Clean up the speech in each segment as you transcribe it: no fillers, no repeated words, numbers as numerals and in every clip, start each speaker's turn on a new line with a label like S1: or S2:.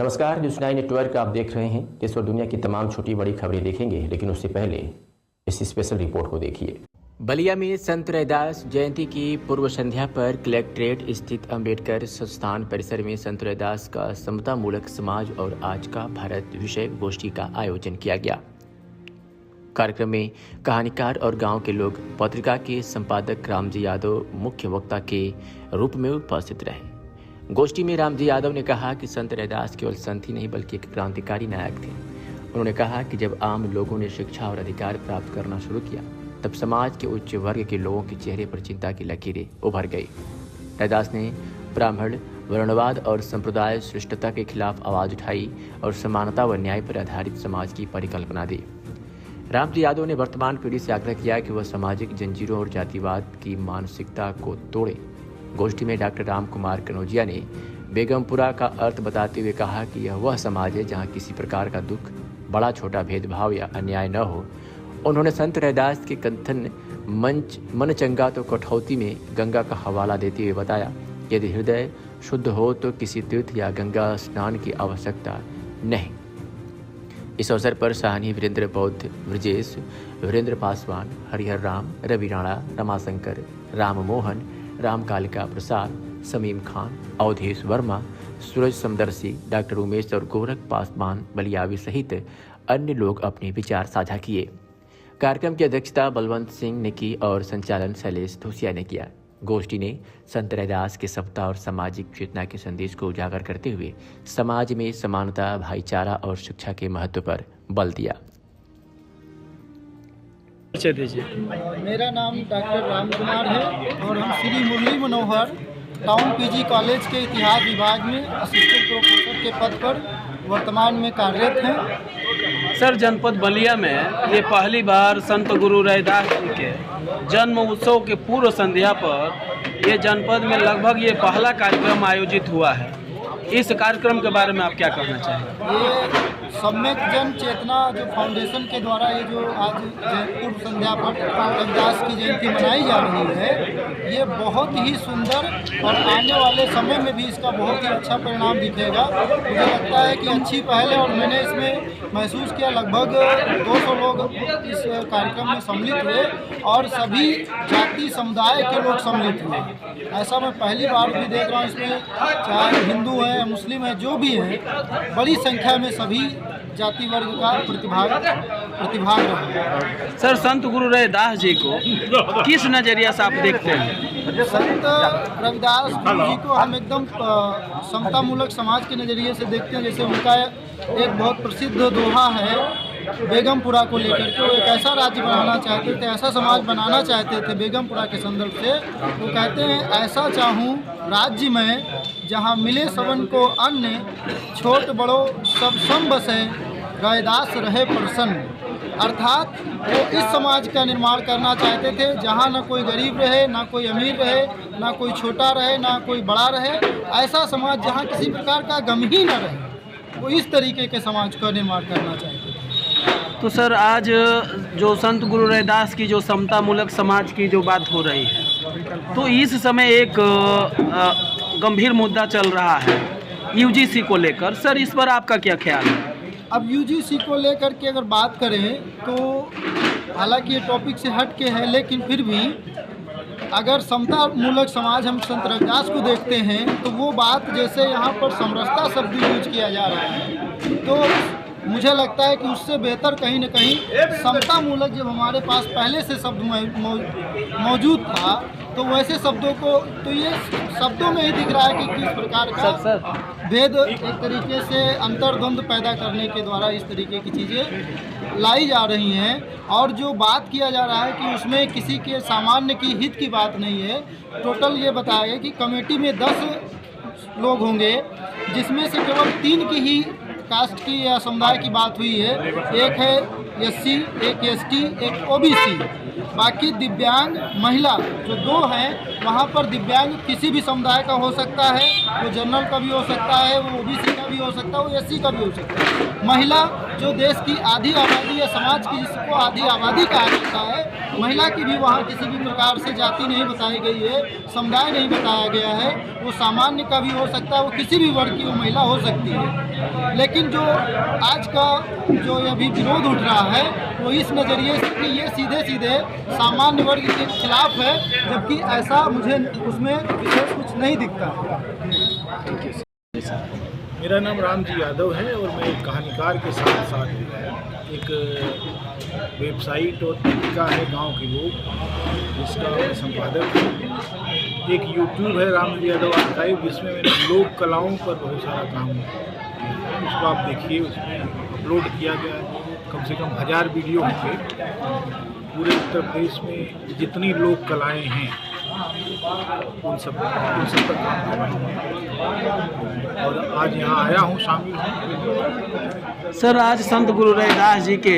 S1: नमस्कार, news 9 network आप देख रहे हैं। देश और दुनिया की तमाम छोटी बड़ी खबरें देखेंगे, लेकिन उससे पहले इस स्पेशल रिपोर्ट को देखिए।
S2: बलिया में संत रैदास जयंती की पूर्व संध्या पर कलेक्ट्रेट स्थित अंबेडकर संस्थान परिसर में संत रैदास का समतामूलक समाज और आज का भारत विषय गोष्ठी का आयोजन किया गया। कार्यक्रम में कहानीकार और गांव के लोग, पत्रिका के संपादक रामजी यादव मुख्य वक्ता के रूप में उपस्थित रहे। गोष्ठी में रामजी यादव ने कहा कि संत रैदास केवल संत ही नहीं बल्कि एक क्रांतिकारी नायक थे। उन्होंने कहा कि जब आम लोगों ने शिक्षा और अधिकार प्राप्त करना शुरू किया तब समाज के उच्च वर्ग के लोगों के चेहरे पर चिंता की लकीरें उभर गई। रैदास ने ब्राह्मण, वर्णवाद और संप्रदाय श्रेष्ठता के खिलाफ आवाज उठाई और समानता व न्याय पर आधारित समाज की परिकल्पना दी। रामजी यादव ने वर्तमान पीढ़ी से आग्रह किया कि वह सामाजिक जंजीरों और जातिवाद की मानसिकता को तोड़े। गोष्ठी में डॉक्टर राम कुमार कनौजिया ने बेगमपुरा का अर्थ बताते हुए कहा कि यह वह समाज है जहां किसी प्रकार का दुख, बड़ा छोटा भेदभाव या अन्याय न हो। उन्होंने संत रैदास के कथन मन चंगा तो कठौती में गंगा का हवाला देते हुए बताया, यदि हृदय शुद्ध हो तो किसी तीर्थ या गंगा स्नान की आवश्यकता नहीं। इस अवसर पर साहनी वीरेंद्र बौद्ध, ब्रजेश, वीरेंद्र पासवान, हरिहर राम, रवि राणा, रमाशंकर, राम मोहन, राम कालिका प्रसाद, समीम खान, अवधेश वर्मा, सूरज समदर्शी, डॉक्टर उमेश और गोरख पासवान बलियावी सहित अन्य लोग अपने विचार साझा किए। कार्यक्रम की अध्यक्षता बलवंत सिंह ने की और संचालन शैलेश धोसिया ने किया। गोष्ठी ने संत रैदास के समता और सामाजिक चेतना के संदेश को उजागर करते हुए समाज में समानता, भाईचारा और शिक्षा के महत्व पर बल दिया।
S3: मेरा नाम डॉक्टर राम कुमार है और हम Shri Murli Manohar town PG college के इतिहास विभाग में असिस्टेंट प्रोफेसर के पद पर वर्तमान में कार्यरत हैं।
S4: सर, जनपद बलिया में ये पहली बार संत गुरु रैदास जी के जन्म उत्सव के पूर्व संध्या पर ये जनपद में लगभग ये पहला कार्यक्रम आयोजित हुआ है। इस कार्यक्रम के बारे में आप क्या कहना चाहेंगे?
S3: ये सम्यक जन चेतना जो फाउंडेशन के द्वारा ये जो आज पूर्व संध्या पर रैदास की जयंती मनाई जा रही है, ये बहुत ही सुंदर और आने वाले समय में भी इसका बहुत ही अच्छा परिणाम दिखेगा। मुझे लगता है कि अच्छी पहल है और मैंने इसमें महसूस किया लगभग 200 लोग इस कार्यक्रम में सम्मिलित हुए और सभी जाति समुदाय के लोग सम्मिलित हुए। ऐसा मैं पहली बार भी देख रहा हूँ। इसमें चाहे हिंदू है, मुस्लिम है, जो भी है, बड़ी संख्या में सभी जाति वर्ग का प्रतिभाग रहा।
S4: सर, संत गुरु रैदास जी को किस नजरिया से आप देखते हैं?
S3: संत रविदास गुरु जी को हम एकदम समतामूलक समाज के नज़रिए से देखते हैं। जैसे उनका एक बहुत प्रसिद्ध दोहा है बेगमपुरा को लेकर के, वो एक ऐसा राज्य बनाना चाहते थे, ऐसा समाज बनाना चाहते थे बेगमपुरा के संदर्भ से। वो कहते हैं, ऐसा चाहूँ राज्य में जहाँ मिले सबन को अन्न, छोट बड़ो सब सम बसे, रैदास रहे प्रसन्न। अर्थात वो इस समाज का निर्माण करना चाहते थे जहाँ ना कोई गरीब रहे, ना कोई अमीर रहे, ना कोई छोटा रहे, ना कोई बड़ा रहे। ऐसा समाज जहाँ किसी प्रकार का गम ही न रहे, वो इस तरीके के समाज का निर्माण करना चाहते थे।
S4: तो सर, आज जो संत गुरु रैदास की जो समतामूलक समाज की जो बात हो रही है, तो इस समय एक गंभीर मुद्दा चल रहा है यूजीसी को लेकर। सर, इस पर आपका क्या ख्याल है?
S3: अब यूजीसी को लेकर के अगर बात करें तो हालांकि ये टॉपिक से हट के है, लेकिन फिर भी अगर समतामूलक समाज हम संत रैदास को देखते हैं तो वो बात, जैसे यहाँ पर समरसता शब्द यूज किया जा रहा है, तो मुझे लगता है कि उससे बेहतर कहीं न कहीं समतामूलक जब हमारे पास पहले से शब्द मौजूद था तो वैसे शब्दों को, तो ये शब्दों में ही दिख रहा है कि किस प्रकार का भेद, एक तरीके से अंतर्द्वंद पैदा करने के द्वारा इस तरीके की चीज़ें लाई जा रही हैं। और जो बात किया जा रहा है कि उसमें किसी के सामान्य की हित की बात नहीं है। टोटल ये बताया गया कि कमेटी में 10 लोग होंगे, जिसमें से केवल 3 की ही कास्ट की या समुदाय की बात हुई है। एक है एससी, एक एसटी, एक ओबीसी। बाकी दिव्यांग महिला जो 2 हैं, वहाँ पर दिव्यांग किसी भी समुदाय का हो सकता है, वो जनरल का भी हो सकता है, वो ओबीसी का भी हो हो सकता है, वो एससी का भी हो सकता है। महिला जो देश की आधी आबादी या समाज की जिसको आधी आबादी कहा जाता है, महिला की भी वहाँ किसी भी प्रकार से जाति नहीं बताई गई है, समुदाय नहीं बताया गया है। वो सामान्य का भी हो सकता है, वो किसी भी वर्ग की वो महिला हो सकती है। लेकिन जो आज का जो अभी विरोध उठ रहा है वो इस नज़रिए से कि ये सीधे सीधे सामान्य वर्ग के खिलाफ है, जबकि ऐसा मुझे उसमें विशेष कुछ नहीं दिखता।
S5: मेरा नाम राम जी यादव है और मैं एक कहानीकार के साथ साथ एक वेबसाइट और पत्रिका है गांव के लोग, जिसका मैं संपादक हूँ। एक यूट्यूब है राम जी यादव आर्काइव, जिसमें मैंने लोक कलाओं पर बहुत सारा काम किया है। उसको आप देखिए, उसमें अपलोड किया गया है, कम से कम 1000 वीडियो होंगे। पूरे उत्तर प्रदेश में जितनी लोक कलाएँ हैं उन सब पर काम कर रहा हूँ और आज यहाँ आया हूँ, शामिल हूँ।
S4: सर, आज संत गुरु रैदास जी के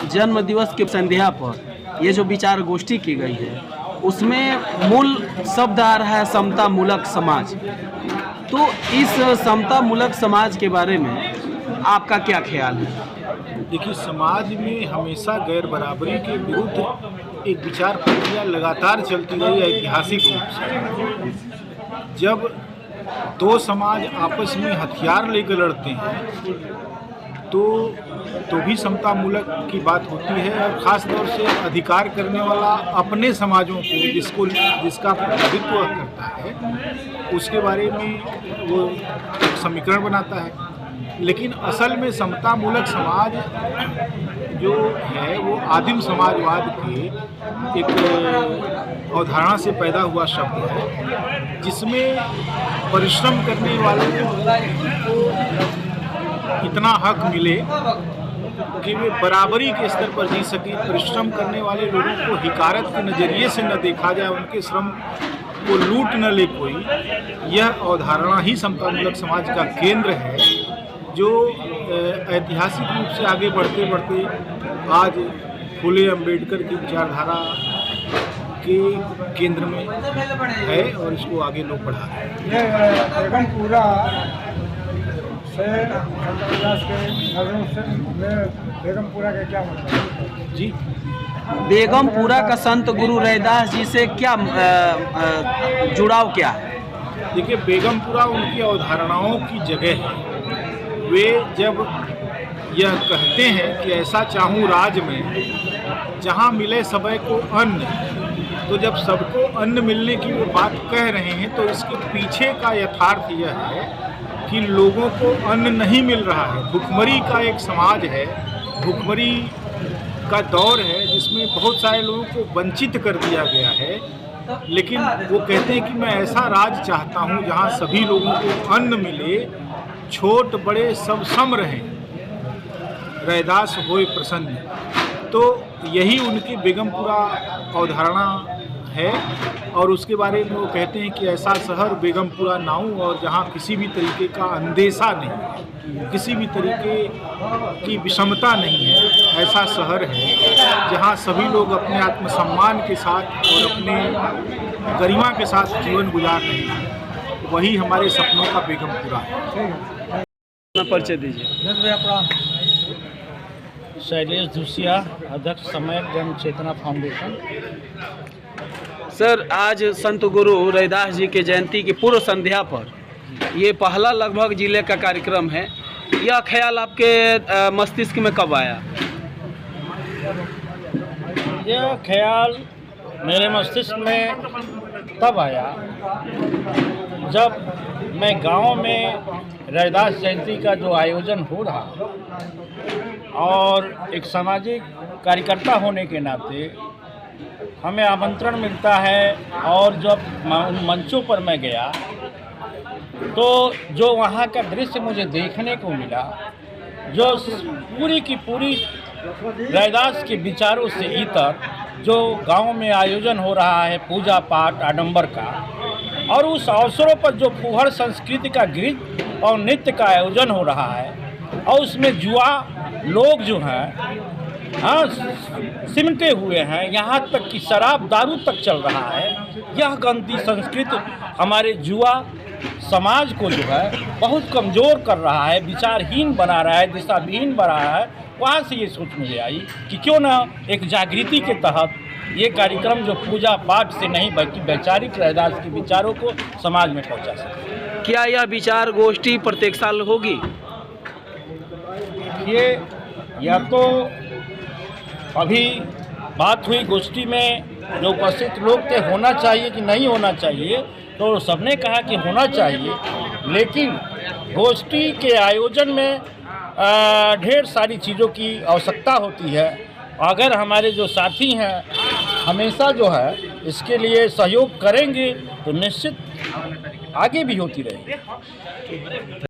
S4: जन्म दिवस की संध्या पर ये जो विचार गोष्ठी की गई है, उसमें मूल शब्द आ रहा है समता मूलक समाज। तो इस समता मूलक समाज के बारे में आपका क्या ख्याल है?
S5: देखिए, समाज में हमेशा गैर बराबरी के विरुद्ध एक विचार प्रक्रिया लगातार चलती रही है ऐतिहासिक रूप से। जब दो समाज आपस में हथियार लेकर लड़ते हैं तो भी समता मूलक की बात होती है, और ख़ास तौर से अधिकार करने वाला अपने समाजों को जिसका प्रतिनिधित्व करता है उसके बारे में वो एक समीकरण बनाता है। लेकिन असल में समता मूलक समाज जो है वो आदिम समाजवाद के एक अवधारणा से पैदा हुआ शब्द है, जिसमें परिश्रम करने वालों को इतना हक मिले कि वे बराबरी के स्तर पर जी सकें। परिश्रम करने वाले लोगों को हिकारत के नज़रिए से न देखा जाए, उनके श्रम को लूट न ले कोई। यह अवधारणा ही समता मूलक समाज का केंद्र है, जो ऐतिहासिक रूप से आगे बढ़ते बढ़ते आज फूले अम्बेडकर की विचारधारा के केंद्र में है और इसको आगे लोग बढ़ा रहे हैं।
S6: ये बेगमपुरा से रैदास के नज़रों से बेगमपुरा का क्या मतलब है?
S5: जी,
S4: बेगमपुरा का संत गुरु रैदास जी से क्या जुड़ाव क्या है?
S5: देखिए, बेगमपुरा उनकी अवधारणाओं की जगह है। वे जब यह कहते हैं कि ऐसा चाहूँ राज में जहाँ मिले सबे को अन्न, तो जब सबको अन्न मिलने की वो बात कह रहे हैं तो इसके पीछे का यथार्थ यह है कि लोगों को अन्न नहीं मिल रहा है। भुखमरी का एक समाज है, भुखमरी का दौर है जिसमें बहुत सारे लोगों को वंचित कर दिया गया है। लेकिन वो कहते हैं कि मैं ऐसा राज चाहता हूँ जहाँ सभी लोगों को अन्न मिले, छोट बड़े सब सम रहें, रैदास होए प्रसन्न। तो यही उनकी बेगमपुरा अवधारणा है और उसके बारे में वो कहते हैं कि ऐसा शहर बेगमपुरा नाऊ, और जहाँ किसी भी तरीके का अंदेशा नहीं, किसी भी तरीके की विषमता नहीं है, ऐसा शहर है जहाँ सभी लोग अपने आत्मसम्मान के साथ और अपने गरिमा के साथ जीवन गुजार रहे हैं। वही हमारे सपनों का बेगमपुरा है।
S4: परिचय दीजिए।
S6: शैलेश धुसिया, अध्यक्ष समय जन चेतना फाउंडेशन।
S4: सर, आज संत गुरु रैदास जी के जयंती की पूर्व संध्या पर ये पहला लगभग जिले का कार्यक्रम है। यह ख्याल आपके मस्तिष्क में कब आया?
S6: यह ख्याल मेरे मस्तिष्क में तब आया जब मैं गांव में रैदास जयंती का जो आयोजन हो रहा और एक सामाजिक कार्यकर्ता होने के नाते हमें आमंत्रण मिलता है, और जब उन मंचों पर मैं गया तो जो वहाँ का दृश्य मुझे देखने को मिला, जो पूरी की पूरी रैदास के विचारों से इतर जो गांव में आयोजन हो रहा है पूजा पाठ आडंबर का, और उस अवसरों पर जो फुहड़ संस्कृति का गीत और नृत्य का आयोजन हो रहा है, और उसमें जुआ लोग जो हैं सिमटे हुए हैं, यहाँ तक कि शराब दारू तक चल रहा है। यह गंदी संस्कृति हमारे जुआ समाज को जो है बहुत कमज़ोर कर रहा है, विचारहीन बना रहा है, दिशाविहीन बना रहा है। वहाँ से ये सोच मुझे आई कि क्यों ना एक जागृति के तहत ये कार्यक्रम जो पूजा पाठ से नहीं बल्कि वैचारिक रैदास के विचारों को समाज में पहुँचा सके।
S4: क्या यह विचार गोष्ठी प्रत्येक साल होगी?
S6: ये या तो अभी बात हुई गोष्ठी में जो उपस्थित लोग थे होना चाहिए कि नहीं होना चाहिए, तो सबने कहा कि होना चाहिए, लेकिन गोष्ठी के आयोजन में ढेर सारी चीज़ों की आवश्यकता होती है। अगर हमारे जो साथी हैं हमेशा जो है इसके लिए सहयोग करेंगे तो निश्चित आगे भी होती रहेगी।